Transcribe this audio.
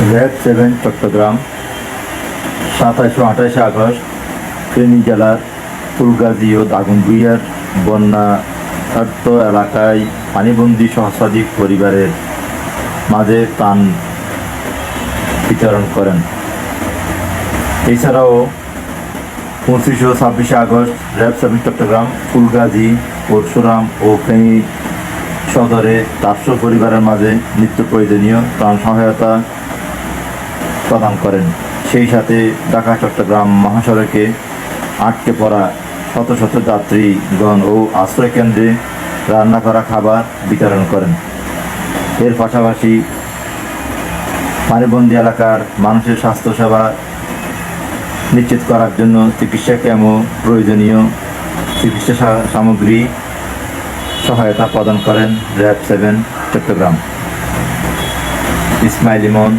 RAB 7 Chittagong 27 ও 28 August Feni জেলার ফুলগাজী ও দাগনভূঞার বন্যার্ত এলাকায় পানিবন্দী সহস্রাধিক পরিবারের মাঝে ত্রাণ বিতরণ করেন। এছাড়াও 25 ও 26 আগস্ট র্যাব 7 চট্টগ্রাম ফুলগাজী, পরশুরাম ও ফেনী সদরে 400 পরিবারের মাঝে নিত্য প্রয়োজনীয় ত্রাণ সহায়তা প্রদান করেন। সেই সাথে ঢাকা চট্টগ্রাম মহাসড়কে আটকে পড়া শত শত যাত্রীগণ ও আশ্রয়কেন্দ্রে রান্না করা খাবার বিতরণ করেন। এর পাশাপাশি পানিবন্দী এলাকার মানুষের স্বাস্থ্যসেবা নিশ্চিত করার জন্য চিকিৎসা ক্যাম্প ও প্রয়োজনীয় চিকিৎসা সামগ্রী সহায়তা প্রদান করেন র্যাব 7 চট্টগ্রাম। ইসমাইল ইমন,